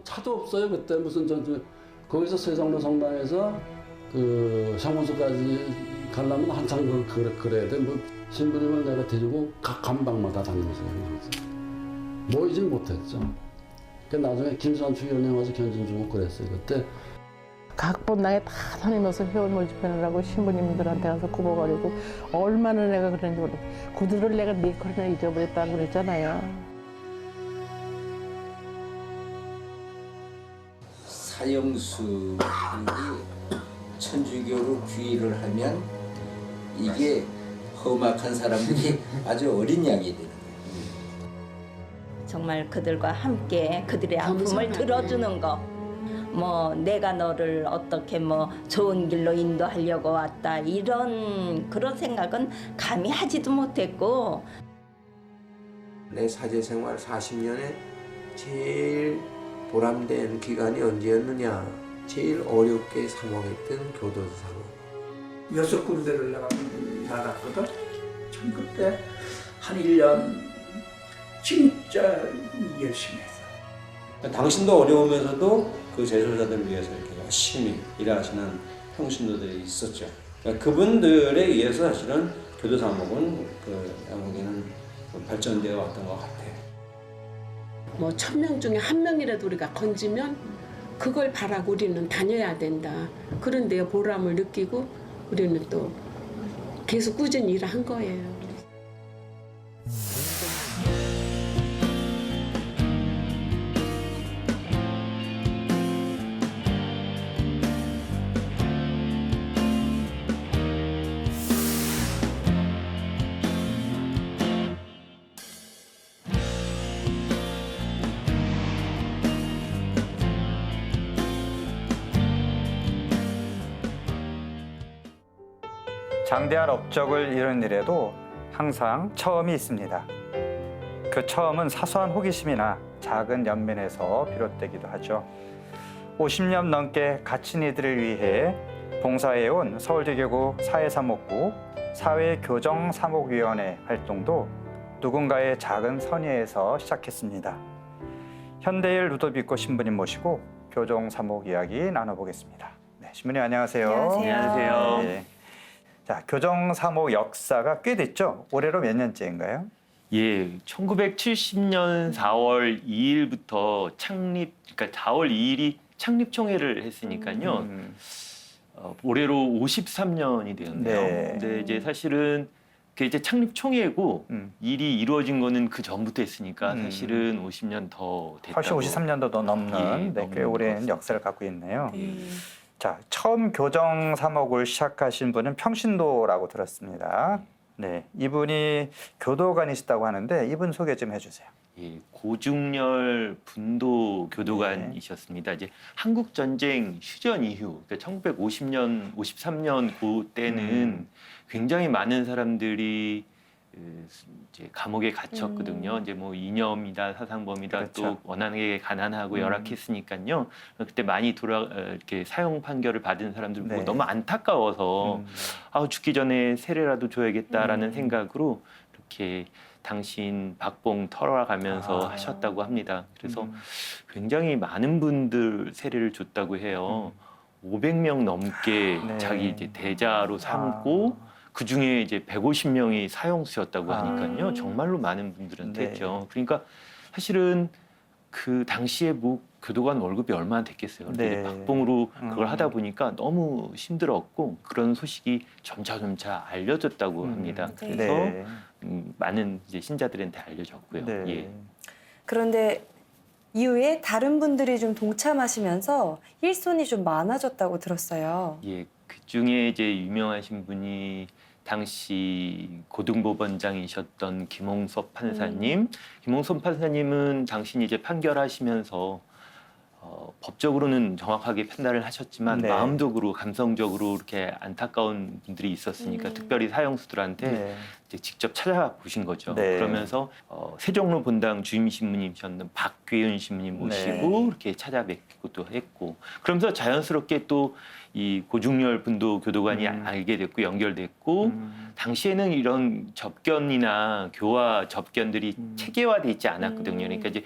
차도 없어요. 그때 무슨 거기서 세상로 성당에서 그 상원소까지 가려면 한참 그래야 돼. 뭐 신부님을 내가 데리고 각 감방마다 다니면서 모이진 못했죠. 그 나중에 김선추 의원님 와서 견진 주고 그랬어요. 그때 각 본당에 다 다니면서 회원 모집하느라고 신부님들한테 가서 구버거리고 얼마나 내가 그랬는지 모르겠어요. 구두를 내가 4컬이나 잊어버렸다고 그랬잖아요. 사형수이 천주교로 귀의를 하면 이게 험악한 사람들이 아주 어린 양이 되는 거예요. 정말 그들과 함께 그들의 아픔을 들어주는 거. 뭐 내가 너를 어떻게 뭐 좋은 길로 인도하려고 왔다 이런 그런 생각은 감히 하지도 못했고. 내 사제 생활 40년에 제일 보람된 기간이 언제였느냐. 제일 어렵게 사모했던 교도소 사모. 6군데를 내가 나갔거든. 참 그때 한 1년 진짜 열심히 했어. 당신도 어려우면서도 그 제소자들을 위해서 이렇게 열심히 일하시는 평신도들이 있었죠. 그러니까 그분들에 의해서 사실은 교도 사목은 양국에는 발전되어 왔던 것 같아요. 뭐 1000명 중에 1명이라도 우리가 건지면 그걸 바라고 우리는 다녀야 된다. 그런 데 보람을 느끼고 우리는 또 계속 꾸준히 일을 한 거예요. 장대한 업적을 이룬 일에도 항상 처음이 있습니다. 그 처음은 사소한 호기심이나 작은 연민에서 비롯되기도 하죠. 50년 넘게 갇힌 이들을 위해 봉사해온 서울대교구 사회사목부 사회교정사목위원회 활동도 누군가의 작은 선의에서 시작했습니다. 현대일 루도비코 신부님 모시고 교정사목 이야기 나눠보겠습니다. 네, 신부님 안녕하세요. 안녕하세요. 네. 자, 교정사목 역사가 꽤 됐죠? 올해로 몇 년째인가요? 예, 1970년 4월 2일부터 그러니까 4월 2일이 창립총회를 했으니까요. 올해로 53년이 되었네요. 네. 근데 이제 사실은 그게 이제 창립총회고 일이 이루어진 거는 그 전부터 했으니까 사실은 50년 더 됐다고. 훨씬 53년도 더 넘는 네, 꽤 오랜 역사를 갖고 있네요. 자, 처음 교정사목을 시작하신 분은 평신도라고 들었습니다. 네, 이분이 교도관이시다고 하는데 이분 소개 좀 해주세요. 예, 고중렬 분도 교도관이셨습니다. 이제 한국 전쟁 휴전 이후, 그러니까 1950년, 53년 그때는 굉장히 많은 사람들이 이제 감옥에 갇혔거든요. 이제 뭐 이념이다, 사상범이다, 그렇죠. 또 워낙에 가난하고 열악했으니까요. 그때 많이 이렇게 사형 판결을 받은 사람들 보고 네. 너무 안타까워서 죽기 전에 세례라도 줘야겠다라는 생각으로 이렇게 당신 박봉 털어가면서 하셨다고 합니다. 그래서 굉장히 많은 분들 세례를 줬다고 해요. 500명 넘게 네. 자기 이제 대자로 삼고 그 중에 이제 150명이 사형수였다고 하니까요. 정말로 많은 분들한테 네. 했죠. 그러니까 사실은 그 당시에 뭐 교도관 월급이 얼마나 됐겠어요. 근데 네. 이제 박봉으로 그걸 하다 보니까 너무 힘들었고 그런 소식이 점차 알려졌다고 합니다. 그래서 네. 많은 이제 신자들한테 알려졌고요. 네. 예. 그런데 이후에 다른 분들이 좀 동참하시면서 일손이 좀 많아졌다고 들었어요. 예, 그 중에 이제 유명하신 분이 당시 고등법원장이셨던 김홍섭 판사님. 김홍섭 판사님은 당신이 이제 판결하시면서 법적으로는 정확하게 판단을 하셨지만 네. 마음적으로 감성적으로 이렇게 안타까운 분들이 있었으니까 특별히 사형수들한테 네. 이제 직접 찾아보신 거죠. 네. 그러면서 세종로 본당 주임 신부님이셨던 박괴윤 신부님 모시고 네. 이렇게 찾아뵙기도 했고 그러면서 자연스럽게 또 이 고중렬 분도 교도관이 알게 됐고 연결됐고 당시에는 이런 접견이나 교화 접견들이 체계화돼 있지 않았거든요. 그러니까 이제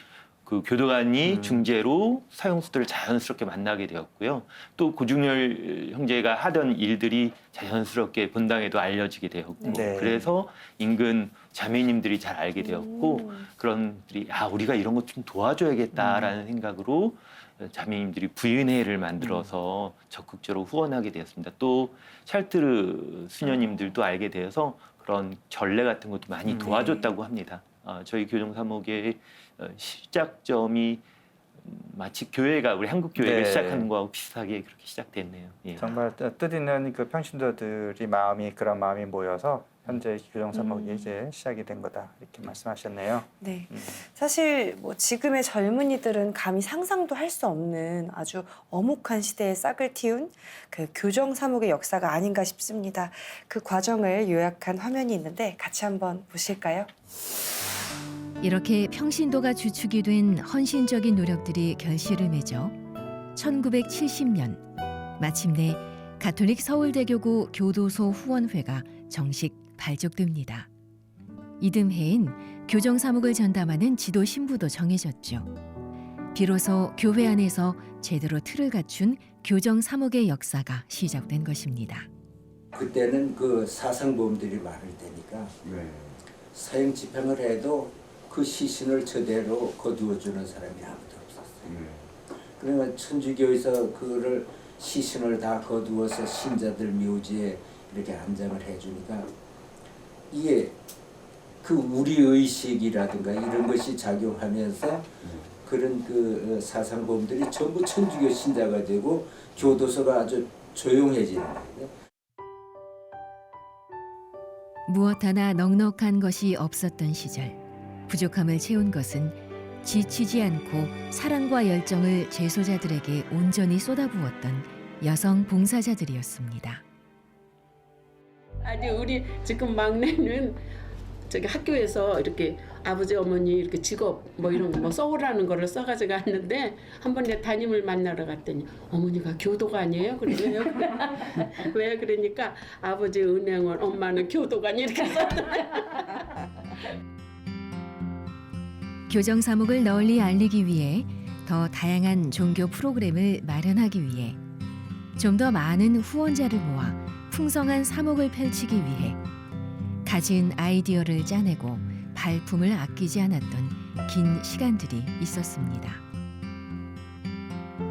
그 교도관이 중재로 사형수들을 자연스럽게 만나게 되었고요. 또 고중열 형제가 하던 일들이 자연스럽게 본당에도 알려지게 되었고 네. 그래서 인근 자매님들이 잘 알게 되었고 그런 들이 우리가 이런 것 좀 도와줘야겠다라는 생각으로 자매님들이 부인회를 만들어서 적극적으로 후원하게 되었습니다. 또 샬트르 수녀님들도 알게 되어서 그런 전례 같은 것도 많이 도와줬다고 합니다. 저희 교정사목의 시작점이 마치 교회가 우리 한국 교회가 네. 시작하는 거하고 비슷하게 그렇게 시작됐네요. 예. 정말 뜻있는 그 평신도들이 그런 마음이 모여서 현재 교정사목이 이제 시작이 된 거다 이렇게 말씀하셨네요. 네, 사실 뭐 지금의 젊은이들은 감히 상상도 할 수 없는 아주 엄혹한 시대에 싹을 틔운 그 교정사목의 역사가 아닌가 싶습니다. 그 과정을 요약한 화면이 있는데 같이 한번 보실까요? 이렇게 평신도가 주축이 된 헌신적인 노력들이 결실을 맺어 1970년 마침내 가톨릭 서울대교구 교도소 후원회가 정식 발족됩니다. 이듬해인 교정사목을 전담하는 지도 신부도 정해졌죠. 비로소 교회 안에서 제대로 틀을 갖춘 교정사목의 역사가 시작된 것입니다. 그때는 그 사상범들이 많을 테니까 사형 집행을 해도 그 시신을 저대로 거두어주는 사람이 아무도 없었어요. 그러면 천주교에서 그를 시신을 다 거두어서 신자들 묘지에 이렇게 안장을 해주니까 이게 그 우리 의식이라든가 이런 것이 작용하면서 그런 그 사상범들이 전부 천주교 신자가 되고 교도소가 아주 조용해지는 거예요. 무엇 하나 넉넉한 것이 없었던 시절, 부족함을 채운 것은 지치지 않고 사랑과 열정을 재소자들에게 온전히 쏟아부었던 여성 봉사자들이었습니다. 아니 우리 지금 막내는 저기 학교에서 이렇게 아버지 어머니 이렇게 직업 뭐 이런 거 뭐 써오라는 거를 써가지고 왔는데 한 번 내 담임을 만나러 갔더니 어머니가 교도관이에요 그래요. 왜 그러니까 아버지 은행원 엄마는 교도관 이렇게 썼더라고요. 교정사목을 널리 알리기 위해 더 다양한 종교 프로그램을 마련하기 위해 좀 더 많은 후원자를 모아 풍성한 사목을 펼치기 위해 가진 아이디어를 짜내고 발품을 아끼지 않았던 긴 시간들이 있었습니다.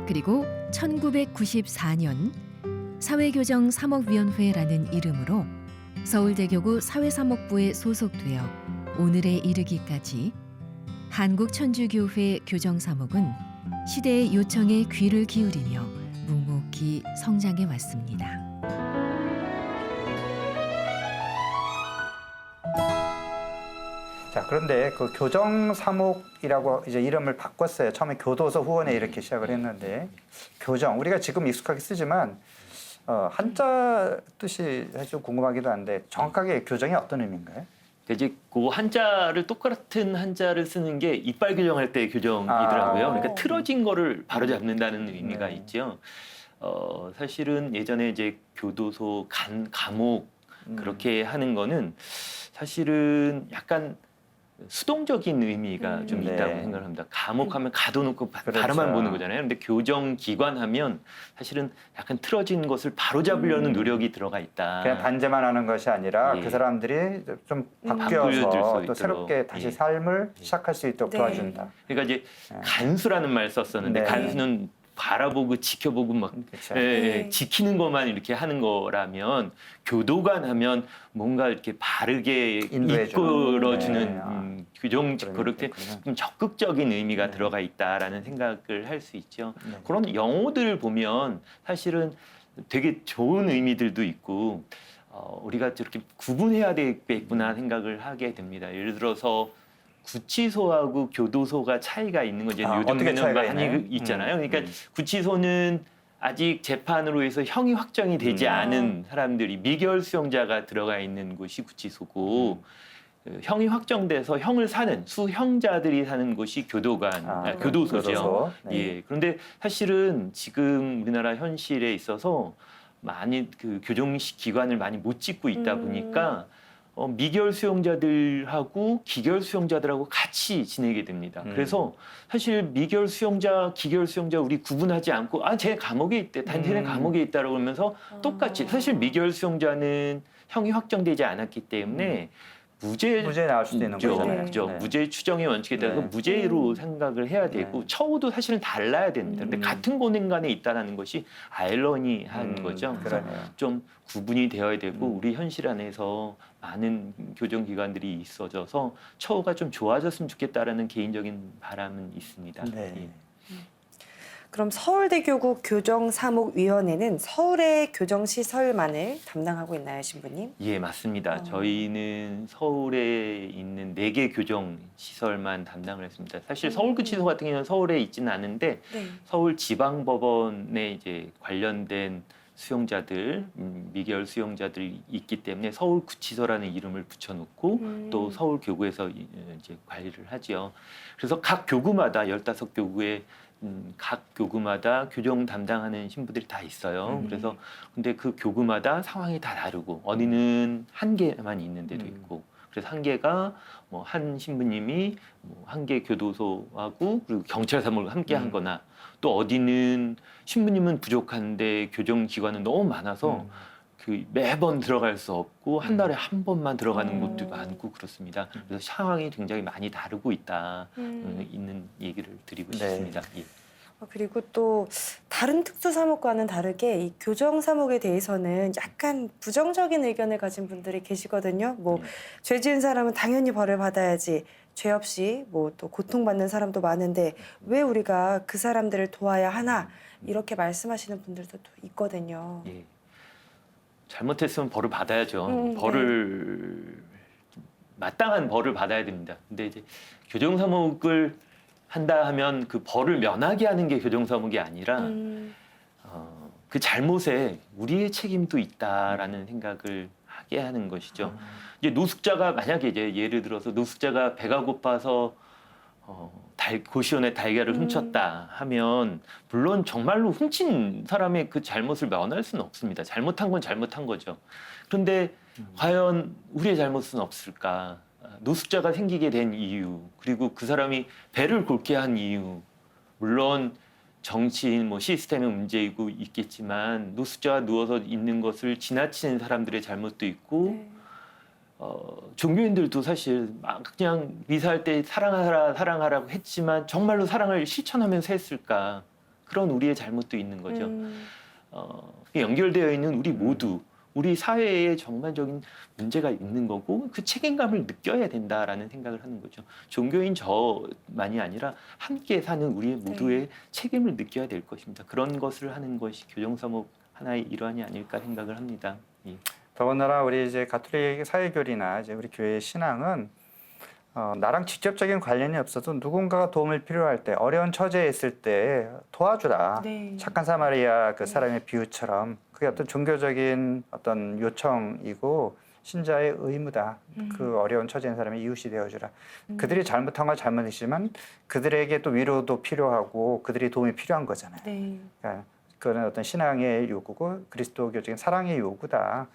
그리고 1994년 사회교정사목위원회라는 이름으로 서울대교구 사회사목부에 소속되어 오늘에 이르기까지 한국천주교회 교정사목은 시대의 요청에 귀를 기울이며 묵묵히 성장해 왔습니다. 자, 그런데 그 교정사목이라고 이제 이름을 바꿨어요. 처음에 교도소 후원회 이렇게 시작을 했는데 교정 우리가 지금 익숙하게 쓰지만 한자 뜻이 사실 좀 궁금하기도 한데 정확하게 교정이 어떤 의미인가요? 이제 그 한자를 똑같은 한자를 쓰는 게 이빨 교정할 때 교정이더라고요. 그러니까 틀어진 거를 바로 잡는다는 의미가 있죠. 사실은 예전에 이제 교도소 감옥 그렇게 하는 거는 사실은 약간 수동적인 의미가 좀 있다고 생각을 합니다. 감옥하면 가둬놓고 바라만 보는 거잖아요. 그런데 교정기관 하면 사실은 약간 틀어진 것을 바로잡으려는 노력이 들어가 있다. 그냥 단죄만 하는 것이 아니라 그 사람들이 좀 바뀌어서 또 새롭게 다시 삶을 시작할 수 있도록 도와준다. 그러니까 이제 간수라는 말 썼었는데 간수는 바라보고 지켜보고 막 지키는 것만 이렇게 하는 거라면 교도관 하면 뭔가 이렇게 바르게 이끌어주는 교정 그렇게 좀 적극적인 의미가 들어가 있다라는 생각을 할 수 있죠. 그런 영어들을 보면 사실은 되게 좋은 의미들도 있고 우리가 저렇게 구분해야 되겠구나 생각을 하게 됩니다. 예를 들어서 구치소하고 교도소가 차이가 있는 거죠. 요즘에는 많이 있잖아요. 그러니까 구치소는 아직 재판으로 해서 형이 확정이 되지 않은 사람들이 미결 수용자가 들어가 있는 곳이 구치소고 형이 확정돼서 형을 사는 수형자들이 사는 곳이 교도관, 교도소죠. 예. 그런데 사실은 지금 우리나라 현실에 있어서 많이 그 교정식 기관을 많이 못 짓고 있다 보니까 미결 수용자들하고 기결 수용자들하고 같이 지내게 됩니다. 그래서 사실 미결 수용자, 기결 수용자 우리 구분하지 않고 쟤 감옥에 있대, 쟤는 감옥에 있다라고 하면서 똑같이 사실 미결 수용자는 형이 확정되지 않았기 때문에 무죄 나올 수도 있는 거잖아요. 그죠. 네. 무죄 추정의 원칙에 따라서 무죄로 생각을 해야 되고 처우도 사실은 달라야 됩니다. 근데 같은 고뇌관에 있다는 것이 아이러니한 거죠. 그래서 좀 구분이 되어야 되고 우리 현실 안에서 많은 교정기관들이 있어져서 처우가 좀 좋아졌으면 좋겠다라는 개인적인 바람은 있습니다. 네. 예. 그럼 서울대교구 교정사목위원회는 서울의 교정시설만을 담당하고 있나요, 신부님? 예, 맞습니다. 저희는 서울에 있는 4개 교정 시설만 담당을 했습니다. 사실 서울구치소 같은 경우는 서울에 있지는 않은데 서울지방법원에 이제 관련된 수용자들, 미결 수용자들이 있기 때문에 서울구치소라는 이름을 붙여놓고 또 서울교구에서 이제 관리를 하지요. 그래서 각 교구마다 15교구에 각 교구마다 교정 담당하는 신부들이 다 있어요. 그래서 근데 그 교구마다 상황이 다 다르고 어디는 1개만 있는 데도 있고 그래서 1개가 뭐 한 신부님이 뭐 1개 교도소하고 그리고 경찰 사무를 함께 하거나 또 어디는 신부님은 부족한데 교정기관은 너무 많아서 그 매번 들어갈 수 없고 한 달에 한 번만 들어가는 곳도 많고 그렇습니다. 그래서 상황이 굉장히 많이 다르고 있다 있는 얘기를 드리고 싶습니다. 예. 그리고 또 다른 특수사목과는 다르게 이 교정사목에 대해서는 약간 부정적인 의견을 가진 분들이 계시거든요. 뭐 죄 지은 사람은 당연히 벌을 받아야지. 죄 없이 뭐 또 고통받는 사람도 많은데 왜 우리가 그 사람들을 도와야 하나 이렇게 말씀하시는 분들도 또 있거든요. 예. 잘못했으면 벌을 받아야죠. 벌을 마땅한 벌을 받아야 됩니다. 근데 이제 교정사목을 한다 하면 그 벌을 면하게 하는 게 교정사목이 아니라 그 잘못에 우리의 책임도 있다라는 생각을 하게 하는 것이죠. 이제 노숙자가 만약에 이제 예를 들어서 노숙자가 배가 고파서 고시원의 달걀을 훔쳤다 하면 물론 정말로 훔친 사람의 그 잘못을 면할 수는 없습니다. 잘못한 건 잘못한 거죠. 그런데 과연 우리의 잘못은 없을까? 노숙자가 생기게 된 이유 그리고 그 사람이 배를 곪게 한 이유 물론 정치인 뭐 시스템의 문제이고 있겠지만 노숙자가 누워서 있는 것을 지나치는 사람들의 잘못도 있고 종교인들도 사실 막 그냥 미사할 때 사랑하라고 했지만 정말로 사랑을 실천하면서 했을까 그런 우리의 잘못도 있는 거죠. 연결되어 있는 우리 모두 우리 사회에 전반적인 문제가 있는 거고 그 책임감을 느껴야 된다라는 생각을 하는 거죠. 종교인 저만이 아니라 함께 사는 우리 모두의 책임을 느껴야 될 것입니다. 그런 것을 하는 것이 교정사목 하나의 일환이 아닐까 생각을 합니다. 예. 더군다나 우리 이제 가톨릭 사회교리나 이제 우리 교회의 신앙은 나랑 직접적인 관련이 없어도 누군가가 도움을 필요할 때 어려운 처지에 있을 때 도와주라. 착한 사마리아 그 사람의 비유처럼 그게 어떤 종교적인 어떤 요청이고 신자의 의무다. 그 어려운 처지에 있는 사람의 이웃이 되어주라. 그들이 잘못한 건 잘못이지만 그들에게 또 위로도 필요하고 그들이 도움이 필요한 거잖아요. 그러니까 그거는 어떤 신앙의 요구고 그리스도교적인 사랑의 요구다.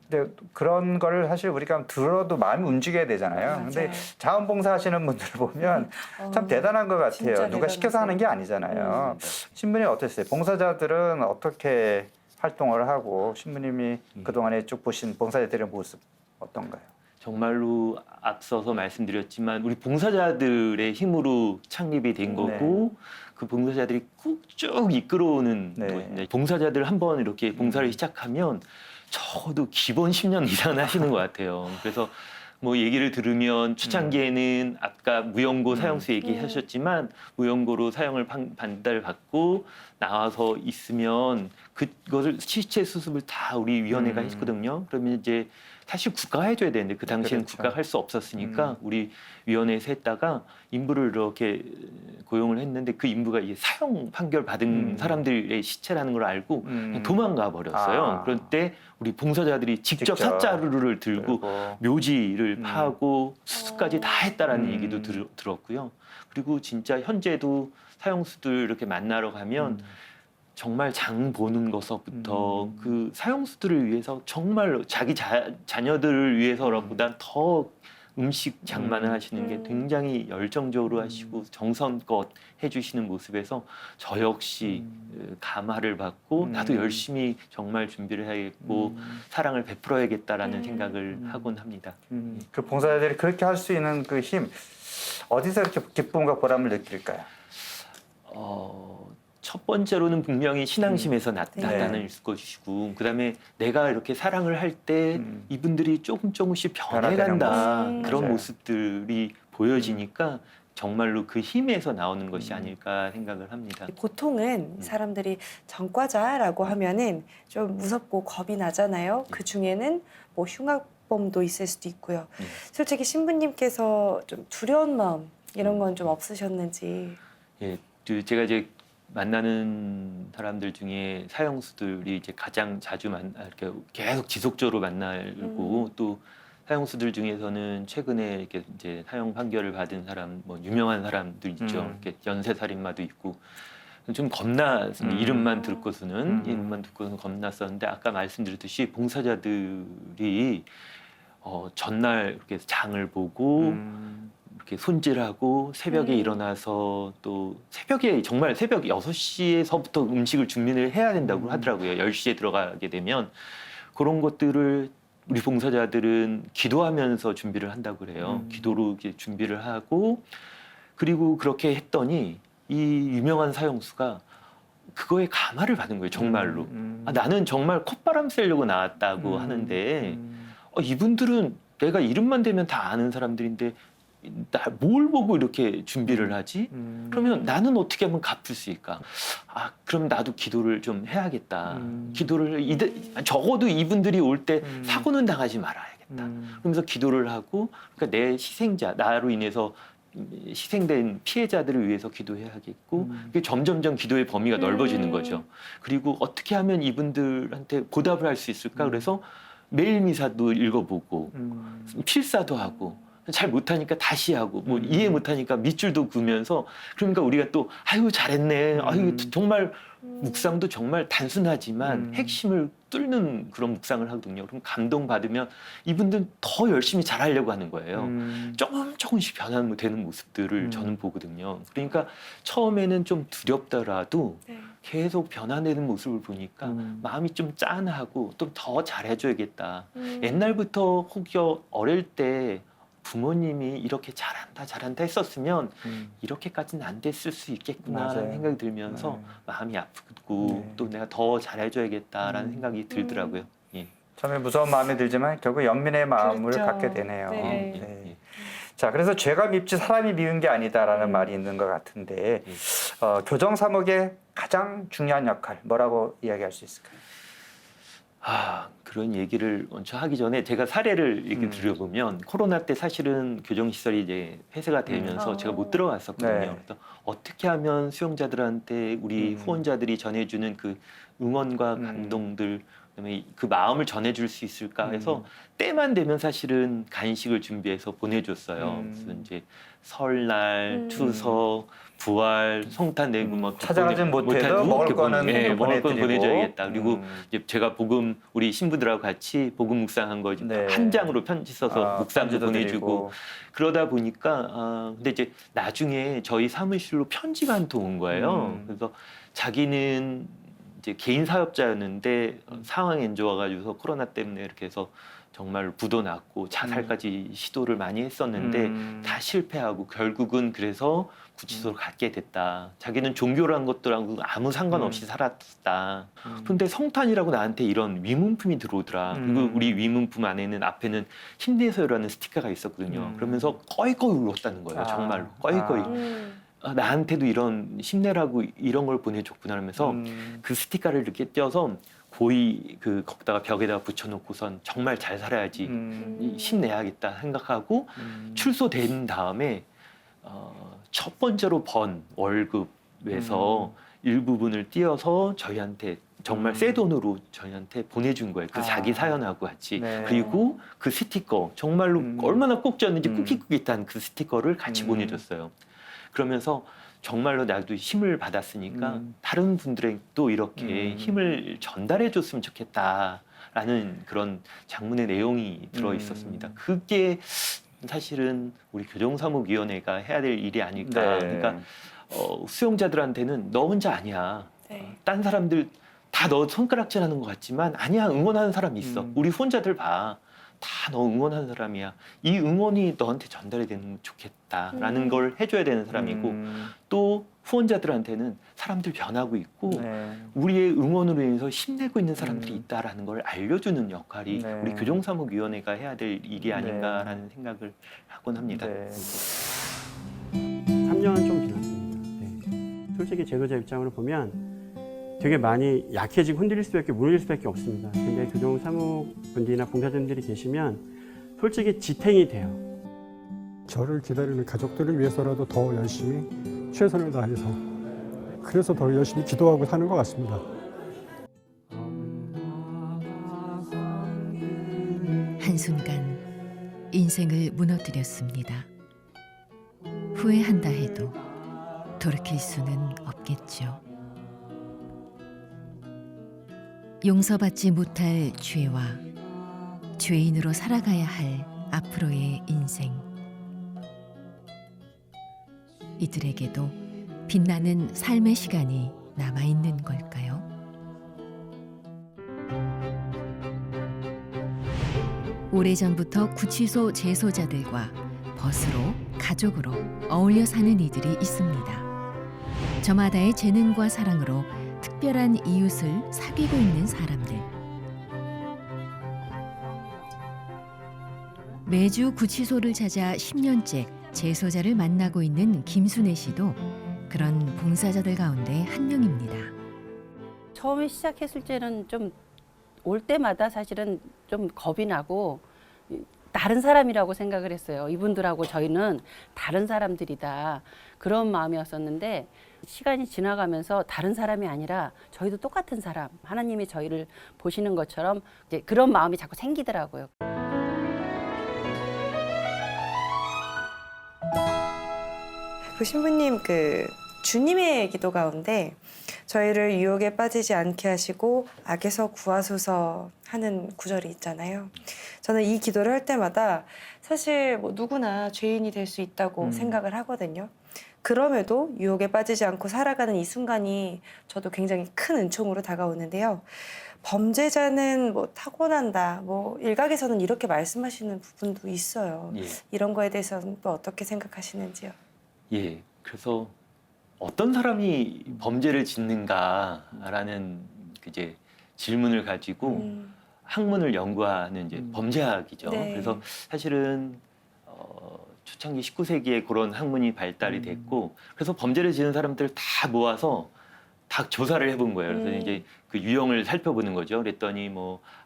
근데 그런 걸 사실 우리가 들어도 마음이 움직여야 되잖아요. 근데 자원봉사 하시는 분들 보면 참 대단한 것 같아요. 누가 시켜서 하는 게 아니잖아요. 신부님 어땠어요? 봉사자들은 어떻게 활동을 하고 신부님이 그동안에 쭉 보신 봉사자들의 모습 어떤가요? 정말로 앞서서 말씀드렸지만 우리 봉사자들의 힘으로 창립이 된 거고 그 봉사자들이 쭉 이끌어오는 것인데 봉사자들 한번 이렇게 봉사를 시작하면 적어도 기본 10년 이상은 하시는 것 같아요. 그래서 뭐 얘기를 들으면 초창기에는 아까 무연고 사형수 얘기하셨지만 무연고로 사형을 반달받고 나와서 있으면 그것을 시체 수습을 다 우리 위원회가 했거든요. 그러면 이제 사실 국가가 해줘야 되는데 그 당시에는 국가가 할 수 없었으니까 우리 위원회에서 했다가 인부를 이렇게 고용을 했는데 그 인부가 이제 사형 판결 받은 사람들의 시체라는 걸 알고 그냥 도망가 버렸어요. 그럴 때 우리 봉사자들이 직접 사자루를 들고 묘지를 파고 수습까지 다 했다라는 얘기도 들었고요. 그리고 진짜 현재도 사형수들 이렇게 만나러 가면 정말 장 보는 것서부터 그 사형수들을 위해서 정말로 자기 자녀들을 위해서보다 더 음식 장만을 하시는 게 굉장히 열정적으로 하시고 정성껏 해주시는 모습에서 저 역시 감화를 받고 나도 열심히 정말 준비를 해야겠고 사랑을 베풀어야겠다라는 생각을 하곤 합니다. 그 봉사자들이 그렇게 할 수 있는 그 힘 어디서 이렇게 기쁨과 보람을 느낄까요? 첫 번째로는 분명히 신앙심에서 나타나는 것이고 그다음에 내가 이렇게 사랑을 할 때 이분들이 조금씩 변해간다 그런 맞아요. 모습들이 보여지니까 정말로 그 힘에서 나오는 것이 아닐까 생각을 합니다. 보통은 사람들이 전과자라고 하면은 좀 무섭고 겁이 나잖아요. 그 중에는 뭐 흉악범도 있을 수도 있고요. 솔직히 신부님께서 좀 두려운 마음 이런 건 좀 없으셨는지. 예, 제가 이제 만나는 사람들 중에 사형수들이 이제 가장 자주 이렇게 계속 지속적으로 만나고 또 사형수들 중에서는 최근에 이렇게 이제 사형 판결을 받은 사람, 뭐 유명한 사람들 있죠. 이렇게 연쇄살인마도 있고 좀 겁났습니다. 이름만 듣고서는 겁났었는데 아까 말씀드렸듯이 봉사자들이 전날 이렇게 장을 보고 이렇게 손질하고 새벽에 일어나서 또 새벽에 정말 새벽 6시에서부터 음식을 준비를 해야 된다고 하더라고요. 10시에 들어가게 되면 그런 것들을 우리 봉사자들은 기도하면서 준비를 한다고 그래요. 기도로 이렇게 준비를 하고 그리고 그렇게 했더니 이 유명한 사형수가 그거에 감화를 받은 거예요. 정말로. 나는 정말 콧바람 쐬려고 나왔다고 하는데 이분들은 내가 이름만 대면 다 아는 사람들인데 뭘 보고 이렇게 준비를 하지? 그러면 나는 어떻게 하면 갚을 수 있을까? 그럼 나도 기도를 좀 해야겠다. 기도를 적어도 이분들이 올 때 사고는 당하지 말아야겠다. 그러면서 기도를 하고 그러니까 내 희생자, 나로 인해서 희생된 피해자들을 위해서 기도해야겠고 그게 점점점 기도의 범위가 넓어지는 거죠. 그리고 어떻게 하면 이분들한테 보답을 할 수 있을까? 그래서 매일 미사도 읽어보고 필사도 하고 잘 못하니까 다시 하고 뭐 이해 못하니까 밑줄도 그으면서 그러니까 우리가 또 아유 잘했네 아유 정말 묵상도 정말 단순하지만 핵심을 뚫는 그런 묵상을 하거든요. 그럼 감동받으면 이분들은 더 열심히 잘하려고 하는 거예요. 조금씩 변화되는 모습들을 저는 보거든요. 그러니까 처음에는 좀 두렵더라도 계속 변화되는 모습을 보니까 마음이 좀 짠하고 또 더 잘해줘야겠다. 옛날부터 혹여 어릴 때 부모님이 이렇게 잘한다 했었으면 이렇게까지는 안 됐을 수 있겠구나라는 생각이 들면서 마음이 아프고 또 내가 더 잘해줘야겠다라는 생각이 들더라고요. 예. 처음에 무서운 마음이 들지만 결국 연민의 마음을 그렇죠. 갖게 되네요. 네. 자, 그래서 죄가 밉지 사람이 미운 게 아니다라는 말이 있는 것 같은데 교정사목의 가장 중요한 역할 뭐라고 이야기할 수 있을까요? 그런 얘기를 먼저 하기 전에 제가 사례를 이렇게 들어보면 코로나 때 사실은 교정시설이 이제 폐쇄가 되면서 제가 못 들어갔었거든요. 네. 그래서 어떻게 하면 수용자들한테 우리 후원자들이 전해주는 그 응원과 감동들 그다음에 그 마음을 전해줄 수 있을까 해서 때만 되면 사실은 간식을 준비해서 보내줬어요. 그래서 이제 설날, 추석, 부활, 성탄 내고 뭐 찾아가진 못해도 먹을 거는 먹을 건 보내드리고. 보내줘야겠다. 그리고 이제 제가 복음 우리 신부들하고 같이 복음 묵상한 거 한 장으로 편지 써서 묵상도 편지도 보내주고 드리고. 그러다 보니까 근데 이제 나중에 저희 사무실로 편지가 한 통 온 거예요. 그래서 자기는 이제 개인 사업자였는데 상황이 안 좋아가지고서 코로나 때문에 이렇게 해서 정말 부도 났고 자살까지 시도를 많이 했었는데 다 실패하고 결국은 그래서 구치소로 갖게 됐다. 자기는 종교란 것들하고 아무 상관없이 살았다. 그런데 성탄이라고 나한테 이런 위문품이 들어오더라. 그리고 우리 위문품 안에는 앞에는 힘내세요라는 스티커가 있었거든요. 그러면서 꺼이꺼이 울었다는 거예요. 정말로 꺼이꺼이. 나한테도 이런 힘내라고 이런 걸 보내줬구나 하면서 그 스티커를 이렇게 떼어서 고이 거기다가 벽에다가 붙여놓고선 정말 잘 살아야지 힘내야겠다 생각하고 출소된 다음에 첫 번째로 번 월급에서 일부분을 띄어서 저희한테 정말 새 돈으로 저희한테 보내준 거예요. 그 자기 사연하고 같이. 그리고 그 스티커 정말로 얼마나 꼭지였는지 꾹꾹꾹한 그 스티커를 같이 보내줬어요. 그러면서 정말로 나도 힘을 받았으니까 다른 분들에게도 이렇게 힘을 전달해 줬으면 좋겠다라는 그런 장문의 내용이 들어 있었습니다. 그게 사실은 우리 교정사무위원회가 해야 될 일이 아닐까. 그러니까 수용자들한테는 너 혼자 아니야. 딴 사람들 다 너 손가락질하는 것 같지만 아니야, 응원하는 사람이 있어. 우리 후원자들 봐. 다 너 응원하는 사람이야. 이 응원이 너한테 전달이 되면 좋겠다라는 걸 해줘야 되는 사람이고 또 후원자들한테는 사람들 변하고 있고 우리의 응원으로 인해서 힘내고 있는 사람들이 있다라는 걸 알려주는 역할이 우리 교정사무위원회가 해야 될 일이 아닌가라는 생각을 하곤 합니다. 3년은 좀 지났습니다. 솔직히 제소자 입장으로 보면 되게 많이 약해지고 흔들릴 수밖에 무너질 수밖에 없습니다. 근데 교정사무분들이나 봉사자분들이 계시면 솔직히 지탱이 돼요. 저를 기다리는 가족들을 위해서라도 더 열심히 최선을 다해서 그래서 더 열심히 기도하고 사는 것 같습니다. 한순간 인생을 무너뜨렸습니다. 후회한다 해도 돌이킬 수는 없겠죠. 용서받지 못할 죄와 죄인으로 살아가야 할 앞으로의 인생. 이들에게도 빛나는 삶의 시간이 남아있는 걸까요? 오래전부터 구치소 재소자들과 벗으로, 가족으로 어울려 사는 이들이 있습니다. 저마다의 재능과 사랑으로 특별한 이웃을 사귀고 있는 사람들. 매주 구치소를 찾아 10년째 재소자를 만나고 있는 김순애 씨도 그런 봉사자들 가운데 한 명입니다. 처음에 시작했을 때는 좀 올 때마다 사실은 좀 겁이 나고 다른 사람이라고 생각을 했어요. 이분들하고 저희는 다른 사람들이다. 그런 마음이었었는데 시간이 지나가면서 다른 사람이 아니라 저희도 똑같은 사람, 하나님이 저희를 보시는 것처럼 이제 그런 마음이 자꾸 생기더라고요. 신부님, 주님의 기도 가운데 저희를 유혹에 빠지지 않게 하시고 악에서 구하소서 하는 구절이 있잖아요. 저는 이 기도를 할 때마다 사실 누구나 죄인이 될 수 있다고 생각을 하거든요. 그럼에도 유혹에 빠지지 않고 살아가는 이 순간이 저도 굉장히 큰 은총으로 다가오는데요. 범죄자는 타고난다, 일각에서는 이렇게 말씀하시는 부분도 있어요. 이런 거에 대해서는 또 어떻게 생각하시는지요? 예, 그래서 어떤 사람이 범죄를 짓는가라는 이제 질문을 가지고 학문을 연구하는 이제 범죄학이죠. 그래서 사실은 초창기 19세기에 그런 학문이 발달이 됐고, 그래서 범죄를 지은 사람들 다 모아서 다 조사를 해본 거예요. 그래서 이제 그 유형을 살펴보는 거죠. 그랬더니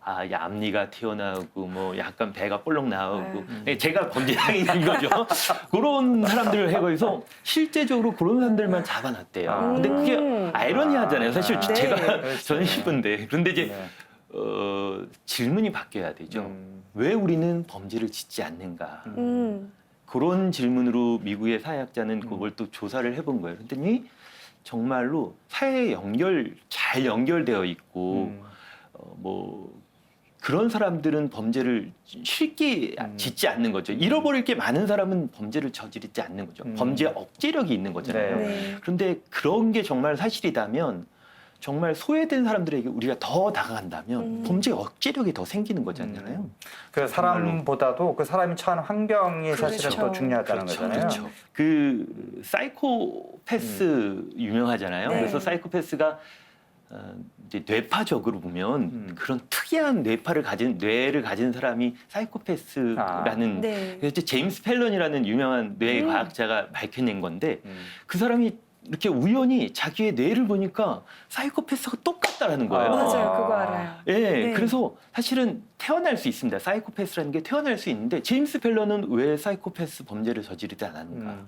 앞니가 튀어나오고 약간 배가 볼록 나오고 제가 범죄상인 거죠. 그런 사람들을 해서 실제적으로 그런 사람들만 잡아놨대요. 근데 그게 아이러니하잖아요. 사실 제가 전입부인데. 그런데 이제 질문이 바뀌어야 되죠. 왜 우리는 범죄를 짓지 않는가? 그런 질문으로 미국의 사회학자는 그걸 또 조사를 해본 거예요. 그랬더니 정말로 사회에 잘 연결되어 있고 그런 사람들은 범죄를 쉽게 짓지 않는 거죠. 잃어버릴 게 많은 사람은 범죄를 저지르지 않는 거죠. 범죄 억제력이 있는 거잖아요. 그런데 그런 게 정말 사실이라면 정말 소외된 사람들에게 우리가 더 다가간다면 범죄 억제력이 더 생기는 거잖아요. 그 사람보다도 그 사람이 처한 환경이 사실은 더 중요하다는 거잖아요. 그렇죠. 그 사이코패스 유명하잖아요. 그래서 사이코패스가 이제 뇌파적으로 보면 그런 특이한 뇌를 가진 사람이 사이코패스라는 그래서 제임스 펠런이라는 유명한 뇌 과학자가 밝혀낸 건데 그 사람이 이렇게 우연히 자기의 뇌를 보니까 사이코패스가 똑같다라는 거예요. 맞아요, 그거 알아요. 네, 그래서 사실은 태어날 수 있습니다. 사이코패스라는 게 태어날 수 있는데 제임스 펠런은 왜 사이코패스 범죄를 저지르지 않았는가?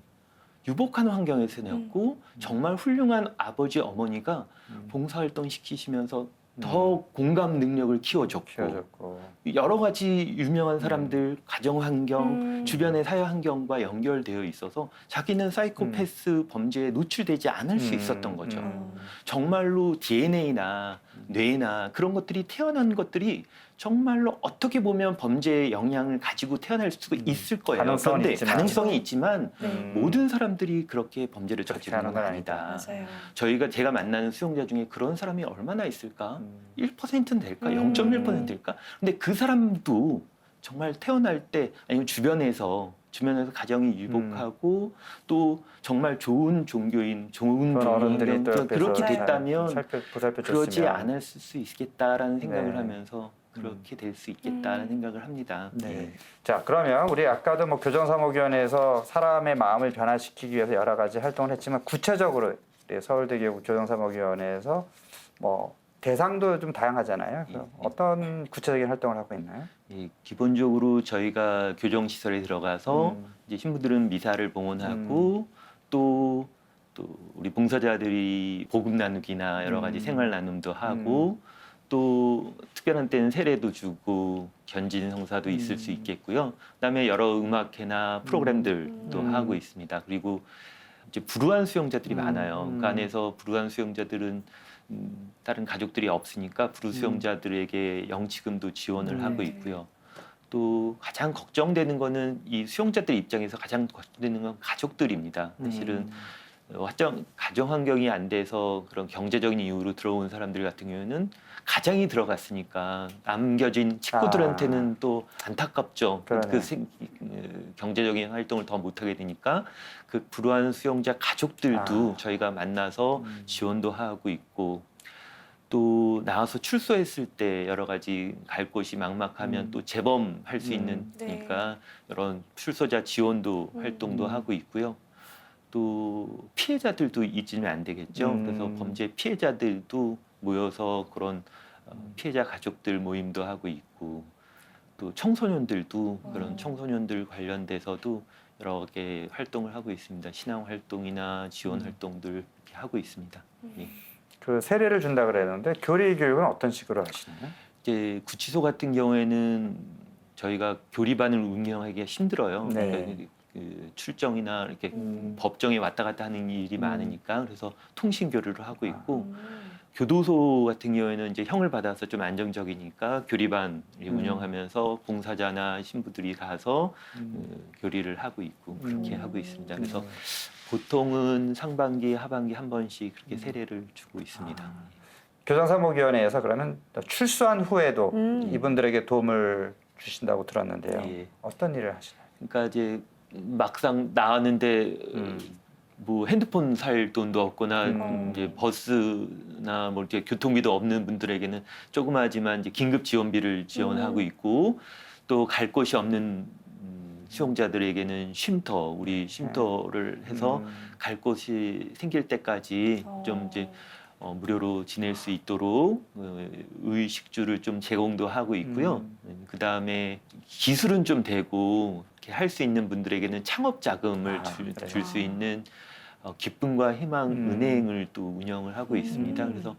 유복한 환경에서 내었고 정말 훌륭한 아버지 어머니가 봉사활동 시키시면서 더 공감 능력을 키워줬고 여러 가지 유명한 사람들 가정 환경, 주변의 사회 환경과 연결되어 있어서 자기는 사이코패스 범죄에 노출되지 않을 수 있었던 거죠. 정말로 DNA나 뇌나 그런 것들이 태어난 것들이 정말로 어떻게 보면 범죄의 영향을 가지고 태어날 수가 있을 거예요. 그런데 가능성이 있지만 모든 사람들이 그렇게 범죄를 저지르는 건 아니다. 제가 만나는 수용자 중에 그런 사람이 얼마나 있을까? 1%는 될까? 0.1% 될까? 근데 그 사람도 정말 태어날 때 아니면 주변에서 가정이 유복하고 또 정말 좋은 종교인, 좋은 어른들이 그렇게 됐다면 보살펴 그러지 않을 수 있겠다라는 생각을 하면서 그렇게 될 수 있겠다는 생각을 합니다. 네. 자, 그러면 우리 아까도 뭐 교정사목위원회에서 사람의 마음을 변화시키기 위해서 여러 가지 활동을 했지만 구체적으로 서울대교육 교정사목위원회에서 뭐 대상도 좀 다양하잖아요. 어떤 구체적인 활동을 하고 있나요? 기본적으로 저희가 교정시설에 들어가서 이제 신부들은 미사를 봉헌하고 또 우리 봉사자들이 복음 나누기나 여러 가지 생활 나눔도 하고 또 특별한 때는 세례도 주고 견진 성사도 있을 수 있겠고요. 그다음에 여러 음악회나 프로그램들도 하고 있습니다. 그리고 이제 불우한 수용자들이 많아요. 그 안에서 불우한 수용자들은 다른 가족들이 없으니까 불우 수용자들에게 영치금도 지원을 하고 있고요. 또 가장 걱정되는 거는 이 수용자들 입장에서 가장 걱정되는 건 가족들입니다. 사실은 가정 환경이 안 돼서 그런 경제적인 이유로 들어온 사람들 같은 경우에는 가장이 들어갔으니까 남겨진 친구들한테는 또 안타깝죠. 경제적인 활동을 더 못하게 되니까 그 불우한 수용자 가족들도 저희가 만나서 지원도 하고 있고 또 나와서 출소했을 때 여러 가지 갈 곳이 막막하면 또 재범할 수 있는 그러니까 이런 출소자 지원도 활동도 하고 있고요. 또 피해자들도 잊으면 안 되겠죠. 그래서 범죄 피해자들도 모여서 그런 피해자 가족들 모임도 하고 있고 또 청소년들도 그런 청소년들 관련돼서도 여러 개 활동을 하고 있습니다. 신앙 활동이나 지원 활동들 이렇게 하고 있습니다. 예. 그 세례를 준다 그랬는데 교리 교육은 어떤 식으로 하시나요? 이제 구치소 같은 경우에는 저희가 교리반을 운영하기가 힘들어요. 그러니까 그 출정이나 이렇게 법정에 왔다 갔다 하는 일이 많으니까 그래서 통신 교류를 하고 있고 교도소 같은 경우에는 이제 형을 받아서 좀 안정적이니까 교리반 운영하면서 봉사자나 신부들이 가서 교리를 하고 있고 그렇게 하고 있습니다. 그래서 보통은 상반기, 하반기 한 번씩 그렇게 세례를 주고 있습니다. 교정사목위원회에서 그러면 출소한 후에도 이분들에게 도움을 주신다고 들었는데요. 어떤 일을 하시나요? 그러니까 이제 막상 나왔는데 뭐 핸드폰 살 돈도 없거나 이제 버스나 뭐 이렇게 교통비도 없는 분들에게는 조그마하지만 이제 긴급 지원비를 지원하고 있고 또 갈 곳이 없는 수용자들에게는 쉼터, 우리 쉼터를 해서 갈 곳이 생길 때까지 좀 이제 무료로 지낼 수 있도록 의식주를 좀 제공도 하고 있고요. 그 다음에 기술은 좀 되고 할 수 있는 분들에게는 창업 자금을 줄 수 있는 기쁨과 희망 은행을 또 운영을 하고 있습니다. 그래서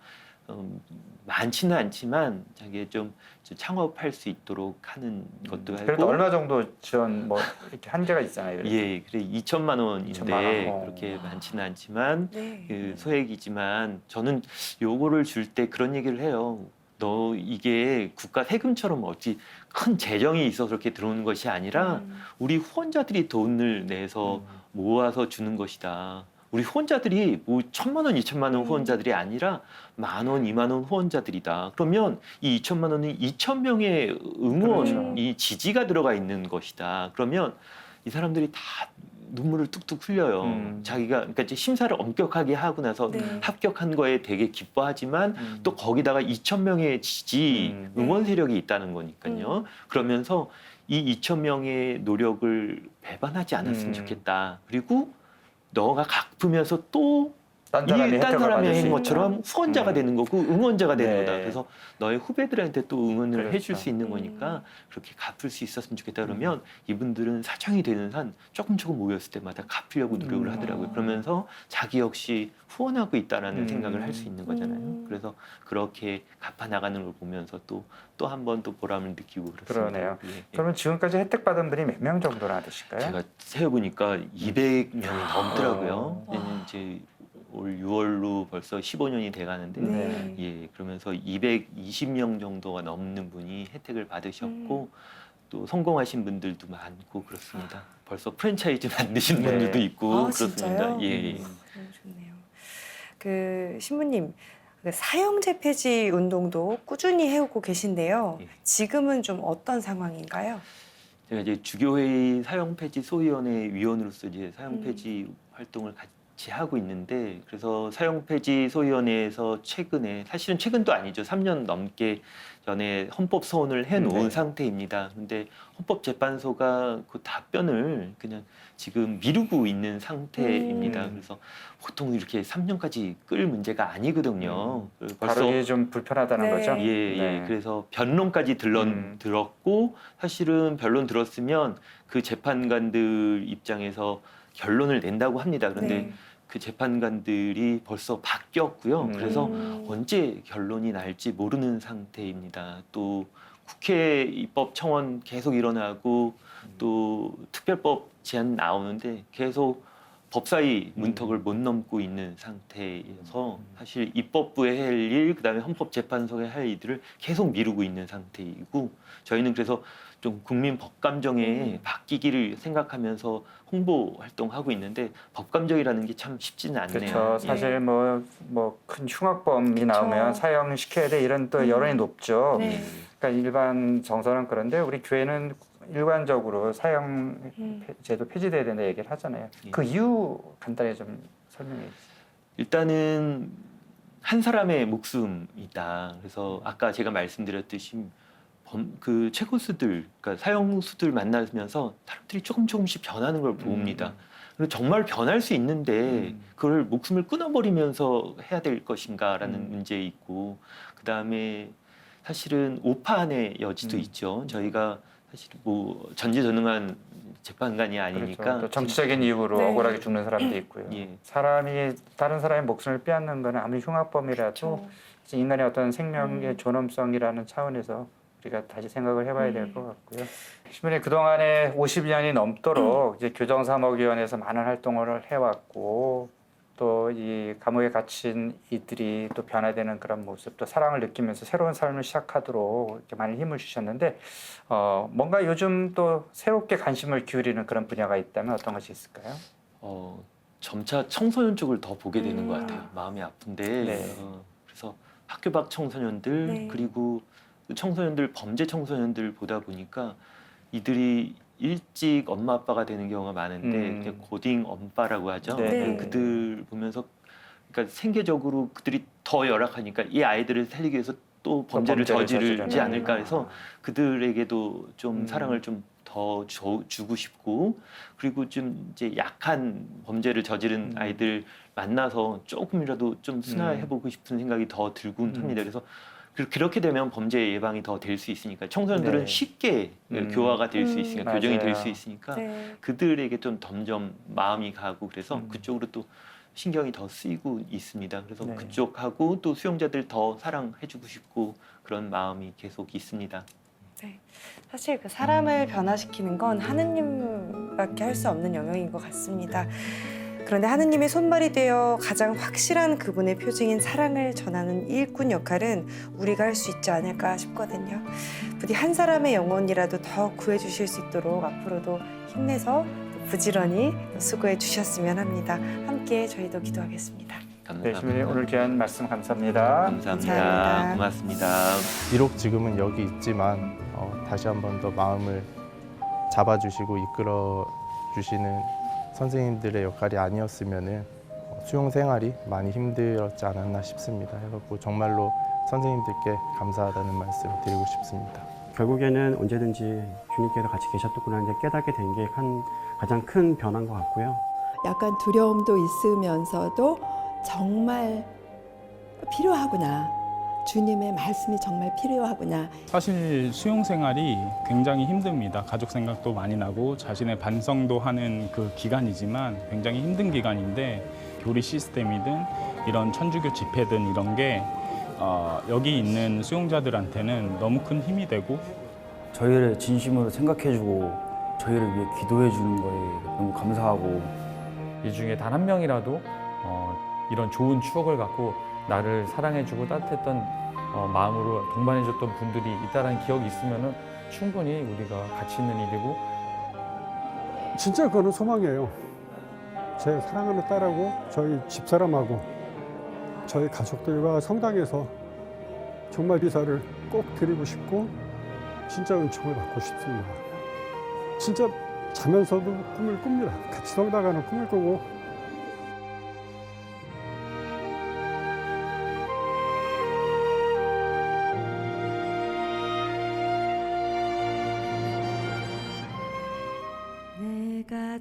많지는 않지만 자기 좀 창업할 수 있도록 하는 것도 하고. 그래도 얼마 정도 지원 뭐 이렇게 한계가 있잖아요. 이렇게. 예, 그래 2천만 원인데 그렇게 많지는 않지만 그 소액이지만 저는 요거를 줄 때 그런 얘기를 해요. 너 이게 국가 세금처럼 어찌 큰 재정이 있어서 그렇게 들어오는 것이 아니라 우리 후원자들이 돈을 내서 모아서 주는 것이다. 우리 후원자들이 뭐 1,000만 원, 2천만 원 후원자들이 아니라 10,000원, 20,000원 후원자들이다. 그러면 이 2천만 원은 2,000명의 응원이 지지가 들어가 있는 것이다. 그러면 이 사람들이 다 눈물을 뚝뚝 흘려요. 자기가 그러니까 이제 심사를 엄격하게 하고 나서 합격한 거에 되게 기뻐하지만 또 거기다가 2,000명의 지지 응원 세력이 있다는 거니까요. 그러면서 이 2,000명의 노력을 배반하지 않았으면 좋겠다. 그리고 너가 갚으면서 또 딴 사람이 딴 혜택을 사람이 받을 수 한 있다. 것처럼 후원자가 되는 거고 응원자가 되는 네. 거다. 그래서 너의 후배들한테 또 응원을 그렇죠. 해줄 수 있는 거니까 그렇게 갚을 수 있었으면 좋겠다. 그러면 이분들은 사정이 되는 한 조금 모였을 때마다 갚으려고 노력을 하더라고요. 그러면서 자기 역시 후원하고 있다라는 생각을 할 수 있는 거잖아요. 그래서 그렇게 갚아 나가는 걸 보면서 또 한 번 또 보람을 느끼고 그렇습니다. 그러네요. 예. 그러면 지금까지 혜택 받은 분이 몇 명 정도나 되실까요? 제가 세어보니까 200명이 넘더라고요. 이제 올 6월로 벌써 15년이 돼가는데, 네. 예, 그러면서 220명 정도가 넘는 분이 혜택을 받으셨고 또 성공하신 분들도 많고 그렇습니다. 벌써 프랜차이즈 만드신 네. 분들도 있고 아, 그렇습니다. 진짜요? 예, 예. 너무 좋네요. 그 신부님, 그 사형제 폐지 운동도 꾸준히 해오고 계신데요. 예. 지금은 좀 어떤 상황인가요? 제가 이제 주교회의 사형폐지 소위원회 위원으로서 이제 사형폐지 활동을 같이 하고 있는데, 그래서 사형폐지 소위원회에서 최근에, 사실은 최근도 아니죠, 3년 넘게 전에 헌법 소원을 해놓은 네. 상태입니다. 근데 헌법재판소가 그 답변을 그냥 지금 미루고 있는 상태입니다. 그래서 보통 이렇게 3년까지 끌 문제가 아니거든요. 다루기 좀 불편하다는 네. 거죠? 예, 예. 네. 그래서 변론까지 들었고, 사실은 변론 들었으면 그 재판관들 입장에서 결론을 낸다고 합니다. 그런데 네. 그 재판관들이 벌써 바뀌었고요. 그래서 언제 결론이 날지 모르는 상태입니다. 또 국회 입법 청원 계속 일어나고 또 특별법 제안 나오는데 계속 법사위 문턱을 못 넘고 있는 상태여서 사실 입법부에 할 일, 그다음에 헌법재판소에 할 일들을 계속 미루고 있는 상태이고, 저희는 그래서 좀 국민 법감정에 바뀌기를 생각하면서 홍보 활동하고 있는데 법감정이라는 게 참 쉽지는 않네요. 그렇죠. 사실 뭐 큰 흉악범이 나오면 사형시켜야 돼 이런 또 여론이 높죠. 네. 그러니까 일반 정서는 그런데 우리 교회는 일관적으로 사형 제도 폐지돼야 된다 얘기를 하잖아요. 그 이유 간단히 좀 설명해 주세요. 일단은 한 사람의 목숨이다. 그래서 아까 제가 말씀드렸듯이 그 최고수들, 그러니까 사형수들 만나면서 사람들이 조금씩 변하는 걸 봅니다. 그리고 정말 변할 수 있는데 그걸 목숨을 끊어버리면서 해야 될 것인가라는 문제 있고, 그 다음에 사실은 오판의 여지도 있죠. 저희가 사실 뭐 전지전능한 재판관이 아니니까 그렇죠. 또 정치적인 이유로 네. 억울하게 죽는 사람도 있고요. 예. 사람이 다른 사람의 목숨을 빼앗는 거는 아무리 흉악범이라도 인간의 어떤 생명의 존엄성이라는 차원에서 우리가 다시 생각을 해봐야 될 것 같고요. 신부님 그동안에 50년이 넘도록 이제 교정사목위원회에서 많은 활동을 해왔고, 또 이 감옥에 갇힌 이들이 또 변화되는 그런 모습, 또 사랑을 느끼면서 새로운 삶을 시작하도록 이렇게 많은 힘을 주셨는데, 뭔가 요즘 또 새롭게 관심을 기울이는 그런 분야가 있다면 어떤 것이 있을까요? 점차 청소년 쪽을 더 보게 되는 것 같아요. 마음이 아픈데 네. 그래서 학교 밖 청소년들, 네. 그리고 청소년들, 범죄 청소년들 보다 보니까 이들이 일찍 엄마 아빠가 되는 경우가 많은데 그냥 고딩 엄빠라고 하죠. 네. 그들 보면서 그러니까 생계적으로 그들이 더 열악하니까 이 아이들을 살리기 위해서 또 범죄를 저지르지 않을까 해서 그들에게도 좀 사랑을 좀 더 주고 싶고, 그리고 좀 이제 약한 범죄를 저지른 아이들 만나서 조금이라도 좀 순화해보고 싶은 생각이 더 들곤 합니다. 그래서 그렇게 되면 범죄 예방이 더 될 수 있으니까, 청소년들은 네. 쉽게 교화가 될 수 있으니까, 교정이 될 수 맞아요. 있으니까 네. 그들에게 좀 점점 마음이 가고, 그래서 그쪽으로 또 신경이 더 쓰이고 있습니다. 그래서 네. 그쪽하고 또 수용자들 더 사랑해주고 싶고 그런 마음이 계속 있습니다. 네. 사실 그 사람을 변화시키는 건 하느님밖에 할 수 없는 영역인 것 같습니다. 그런데 하느님의 손발이 되어 가장 확실한 그분의 표징인 사랑을 전하는 일꾼 역할은 우리가 할 수 있지 않을까 싶거든요. 부디 한 사람의 영혼이라도 더 구해주실 수 있도록 앞으로도 힘내서 부지런히 수고해 주셨으면 합니다. 함께 저희도 기도하겠습니다. 네, 신부님 오늘 귀한 말씀 감사합니다. 감사합니다. 고맙습니다. 비록 지금은 여기 있지만 다시 한 번 더 마음을 잡아주시고 이끌어 주시는 선생님들의 역할이 아니었으면 수용 생활이 많이 힘들었지 않았나 싶습니다. 그래서 정말로 선생님들께 감사하다는 말씀을 드리고 싶습니다. 결국에는 언제든지 주님께서 같이 계셨구나 이제 깨닫게 된 게 가장 큰 변화인 것 같고요. 약간 두려움도 있으면서도 정말 필요하구나. 주님의 말씀이 정말 필요하구나. 사실 수용 생활이 굉장히 힘듭니다. 가족 생각도 많이 나고 자신의 반성도 하는 그 기간이지만 굉장히 힘든 기간인데 교리 시스템이든 이런 천주교 집회든 이런 게 여기 있는 수용자들한테는 너무 큰 힘이 되고 저희를 진심으로 생각해주고 저희를 위해 기도해주는 거에 너무 감사하고 이 중에 단 한 명이라도 이런 좋은 추억을 갖고 나를 사랑해주고 따뜻했던 마음으로 동반해줬던 분들이 있다는 기억이 있으면 충분히 우리가 가치 있는 일이고 진짜 그거는 소망이에요. 제 사랑하는 딸하고 저희 집사람하고 저희 가족들과 성당에서 정말 미사를 꼭 드리고 싶고 진짜 은총을 받고 싶습니다. 진짜 자면서도 꿈을 꿉니다. 같이 성당 가는 꿈을 꾸고 내가